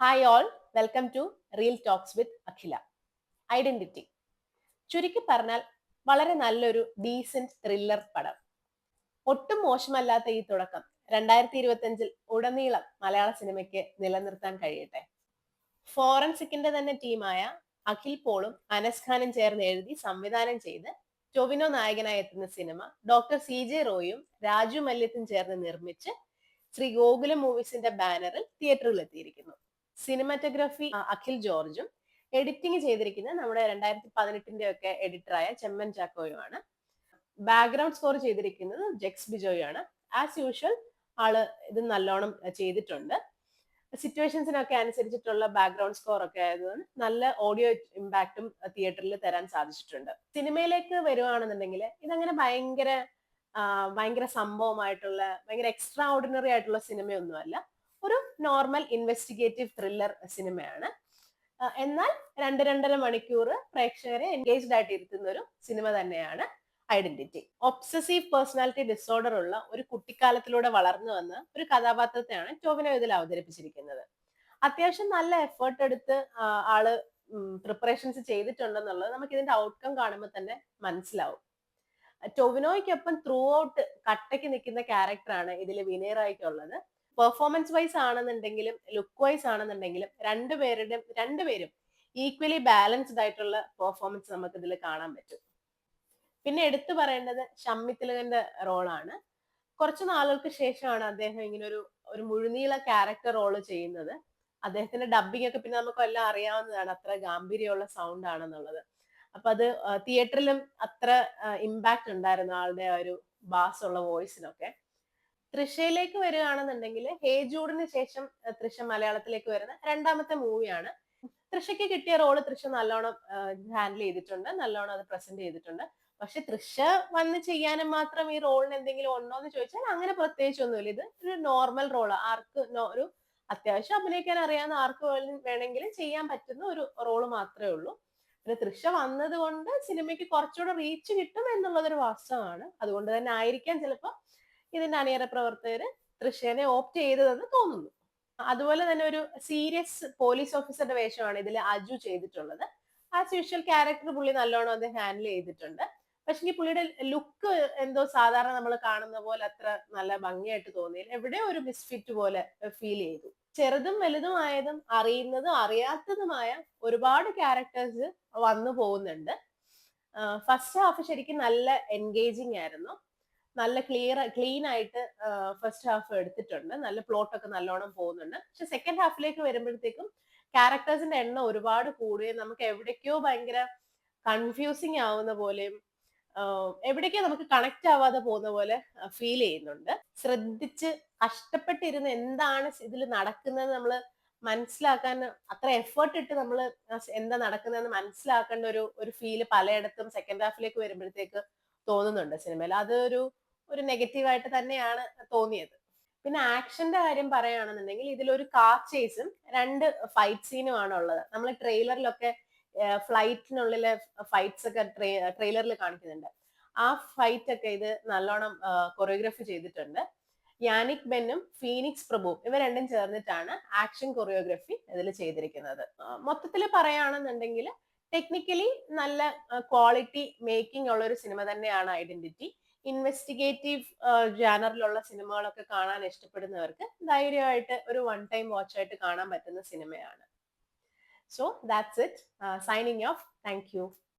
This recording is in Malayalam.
Hi all, welcome to real talks with Akhila. Identity ചുരുക്കി പറഞ്ഞാൽ വളരെ നല്ലൊരു ഡീസന്റ് ത്രില്ലർ പടം. ഒട്ടും മോശമല്ലാത്ത ഈ തുടക്കം 2025 ഉടനീളം മലയാള സിനിമയ്ക്ക് നിലനിർത്താൻ കഴിയട്ടെ. ഫോറൻസിക്കിന്റെ തന്നെ ടീമായ അഖിൽ പോളും അനസ് ഖാനും ചേർന്ന് എഴുതി സംവിധാനം ചെയ്ത് ടൊവിനോ നായകനായി എത്തുന്ന സിനിമ ഡോക്ടർ CJ റോയും രാജു മല്യത്തും ചേർന്ന് നിർമ്മിച്ച് ശ്രീ ഗോകുലം മൂവീസിന്റെ ബാനറിൽ തിയേറ്ററിൽ എത്തിയിരിക്കുന്നു. സിനിമാറ്റോഗ്രാഫി അഖിൽ ജോർജും എഡിറ്റിംഗ് ചെയ്തിരിക്കുന്നത് നമ്മുടെ 2018 ഒക്കെ എഡിറ്ററായ ചെമ്മൻ ചാക്കോയുമാണ്. ബാക്ക്ഗ്രൗണ്ട് സ്കോർ ചെയ്തിരിക്കുന്നത് ജെക്സ് ബിജോയാണ്. ആസ് യൂഷ്വൽ ആള് ഇത് നല്ലോണം ചെയ്തിട്ടുണ്ട്. സിറ്റുവേഷൻസിനൊക്കെ അനുസരിച്ചിട്ടുള്ള ബാക്ക്ഗ്രൗണ്ട് സ്കോർ ഒക്കെ ആയതുകൊണ്ട് നല്ല ഓഡിയോ ഇമ്പാക്റ്റും തിയേറ്ററിൽ തരാൻ സാധിച്ചിട്ടുണ്ട്. സിനിമയിലേക്ക് വരുവാണെന്നുണ്ടെങ്കിൽ ഇതങ്ങനെ ഭയങ്കര സംഭവമായിട്ടുള്ള ഭയങ്കര എക്സ്ട്രാ ഓർഡിനറി ആയിട്ടുള്ള സിനിമയൊന്നുമല്ല. ഒരു നോർമൽ ഇൻവെസ്റ്റിഗേറ്റീവ് ത്രില്ലർ സിനിമയാണ്. എന്നാൽ 2-2.5 മണിക്കൂർ പ്രേക്ഷകരെ എൻഗേജ്ഡ് ആയിട്ട് ഇരുത്തുന്ന ഒരു സിനിമ തന്നെയാണ് ഐഡന്റിറ്റി. ഒബ്സസീവ് പേഴ്സണാലിറ്റി ഡിസോർഡർ ഉള്ള ഒരു കുട്ടിക്കാലത്തിലൂടെ വളർന്നു വന്ന ഒരു കഥാപാത്രത്തെയാണ് ടോവിനോ ഇതിൽ അവതരിപ്പിച്ചിരിക്കുന്നത്. അത്യാവശ്യം നല്ല എഫേർട്ട് എടുത്ത് ആള് പ്രിപ്പറേഷൻസ് ചെയ്തിട്ടുണ്ടെന്നുള്ളത് നമുക്ക് ഇതിന്റെ ഔട്ട്കം കാണുമ്പോൾ തന്നെ മനസ്സിലാവും. ടൊവിനോയ്ക്കൊപ്പം ത്രൂ ഔട്ട് കട്ടയ്ക്ക് നിൽക്കുന്ന ക്യാരക്ടറാണ് ഇതിൽ വിനയറായിക്കുള്ളത്. പെർഫോമൻസ് വൈസ് ആണെന്നുണ്ടെങ്കിലും ലുക്ക് വൈസ് ആണെന്നുണ്ടെങ്കിലും രണ്ടുപേരും ഈക്വലി ബാലൻസ്ഡ് ആയിട്ടുള്ള പെർഫോമൻസ് നമുക്ക് ഇതിൽ കാണാൻ പറ്റും. പിന്നെ എടുത്തു പറയേണ്ടത് ഷമ്മി തിലകന്റെ റോളാണ്. കുറച്ചു നാളുകൾക്ക് ശേഷമാണ് അദ്ദേഹം ഇങ്ങനെ ഒരു മുഴുനീള ക്യാരക്ടർ റോള് ചെയ്യുന്നത്. അദ്ദേഹത്തിന്റെ ഡബിങ് ഒക്കെ പിന്നെ നമുക്ക് എല്ലാം അറിയാവുന്നതാണ്, അത്ര ഗാംഭീര്യമുള്ള സൗണ്ട് ആണെന്നുള്ളത്. അപ്പൊ അത് തിയേറ്ററിലും അത്ര ഇമ്പാക്ട് ഉണ്ടായിരുന്നു ആളുടെ ആ ഒരു ബാസ് ഉള്ള വോയിസിനൊക്കെ. തൃഷയിലേക്ക് വരികയാണെന്നുണ്ടെങ്കിൽ ഹേ ജൂഡിന് ശേഷം തൃഷ മലയാളത്തിലേക്ക് വരുന്ന രണ്ടാമത്തെ മൂവിയാണ്. തൃഷയ്ക്ക് കിട്ടിയ റോള് തൃഷ നല്ലോണം ഹാൻഡിൽ ചെയ്തിട്ടുണ്ട്, നല്ലോണം അത് പ്രസന്റ് ചെയ്തിട്ടുണ്ട്. പക്ഷെ തൃഷ വന്ന് ചെയ്യാനും മാത്രം ഈ റോളിന് എന്തെങ്കിലും ഉണ്ടോ എന്ന് ചോദിച്ചാൽ അങ്ങനെ പ്രത്യേകിച്ചൊന്നുമില്ല. ഇത് ഒരു നോർമൽ റോള്, ഒരു അത്യാവശ്യം അഭിനയിക്കാൻ അറിയാവുന്ന ആർക്ക് വേണമെങ്കിലും ചെയ്യാൻ പറ്റുന്ന ഒരു റോള് മാത്രമേ ഉള്ളൂ. പിന്നെ തൃഷ വന്നത് കൊണ്ട് സിനിമയ്ക്ക് കുറച്ചുകൂടെ റീച്ച് കിട്ടും എന്നുള്ളതൊരു വാസ്തവമാണ്. അതുകൊണ്ട് തന്നെ ആയിരിക്കാം ചിലപ്പോൾ ഇതിന്റെ അണിയറ പ്രവർത്തകര് തൃഷേനെ ഓപ്റ്റ് ചെയ്തതെന്ന് തോന്നുന്നു. അതുപോലെ തന്നെ ഒരു സീരിയസ് പോലീസ് ഓഫീസറുടെ വേഷമാണ് ഇതിൽ അജു ചെയ്തിട്ടുള്ളത്. ആസ് യൂഷ്വൽ ക്യാരക്ടർ പുള്ളി നല്ലോണം അത് ഹാൻഡിൽ ചെയ്തിട്ടുണ്ട്. പക്ഷെ ഈ പുള്ളിയുടെ ലുക്ക് എന്തോ സാധാരണ നമ്മൾ കാണുന്ന പോലെ അത്ര നല്ല ഭംഗിയായിട്ട് തോന്നിയില്ല. എവിടെയോ ഒരു മിസ്ഫിറ്റ് പോലെ ഫീൽ ചെയ്തു. ചെറുതും വലുതുമായതും അറിയുന്നതും അറിയാത്തതുമായ ഒരുപാട് ക്യാരക്ടേഴ്സ് വന്നു പോകുന്നുണ്ട്. ഫസ്റ്റ് ഹാഫ് ശരിക്കും നല്ല എൻഗേജിങ് ആയിരുന്നു. നല്ല ക്ലീൻ ആയിട്ട് ഫസ്റ്റ് ഹാഫ് എടുത്തിട്ടുണ്ട്. നല്ല പ്ലോട്ട് ഒക്കെ നല്ലോണം പോകുന്നുണ്ട്. പക്ഷെ സെക്കൻഡ് ഹാഫിലേക്ക് വരുമ്പോഴത്തേക്കും ക്യാരക്ടേഴ്സിന്റെ എണ്ണം ഒരുപാട് കൂടുകയും നമുക്ക് എവിടേക്കോ ഭയങ്കര കൺഫ്യൂസിങ് ആവുന്ന പോലെയും എവിടേക്കോ നമുക്ക് കണക്ട് ആവാതെ പോകുന്ന പോലെ ഫീൽ ചെയ്യുന്നുണ്ട്. ശ്രദ്ധിച്ച് കഷ്ടപ്പെട്ടിരുന്ന് എന്താണ് ഇതിൽ നടക്കുന്നത് നമ്മൾ മനസ്സിലാക്കാൻ അത്ര എഫേർട്ട് ഇട്ട് നമ്മൾ എന്താ നടക്കുന്നതെന്ന് മനസ്സിലാക്കേണ്ട ഒരു ഫീല് പലയിടത്തും സെക്കൻഡ് ഹാഫിലേക്ക് വരുമ്പോഴത്തേക്ക് തോന്നുന്നുണ്ട് സിനിമയിൽ. ഒരു നെഗറ്റീവായിട്ട് തന്നെയാണ് തോന്നിയത്. പിന്നെ ആക്ഷന്റെ കാര്യം പറയുകയാണെന്നുണ്ടെങ്കിൽ ഇതിലൊരു കാർ ചേസും 2 ഫൈറ്റ് സീനും ആണ് ഉള്ളത്. നമ്മൾ ട്രെയിലറിലൊക്കെ ഫ്ലൈറ്റിനുള്ളിലെ ഫൈറ്റ്സ് ഒക്കെ ട്രെയിലറിൽ കാണിക്കുന്നുണ്ട്. ആ ഫൈറ്റ് ഒക്കെ ഇത് നല്ലോണം കൊറിയോഗ്രാഫി ചെയ്തിട്ടുണ്ട്. യാനിക് ബെന്നും ഫീനിക്സ് പ്രഭുവും ഇവർ രണ്ടും ചേർന്നിട്ടാണ് ആക്ഷൻ കൊറിയോഗ്രഫി ഇതിൽ ചെയ്തിരിക്കുന്നത്. മൊത്തത്തിൽ പറയുകയാണെന്നുണ്ടെങ്കിൽ ടെക്നിക്കലി നല്ല ക്വാളിറ്റി മേക്കിംഗ് ഉള്ള ഒരു സിനിമ തന്നെയാണ് ഐഡന്റിറ്റി. ഇൻവെസ്റ്റിഗേറ്റീവ് ജാനറിലുള്ള സിനിമകളൊക്കെ കാണാൻ ഇഷ്ടപ്പെടുന്നവർക്ക് ധൈര്യമായിട്ട് ഒരു വൺ ടൈം വാച്ച് ആയിട്ട് കാണാൻ പറ്റുന്ന സിനിമയാണ്. So that's it. Signing off. Thank you.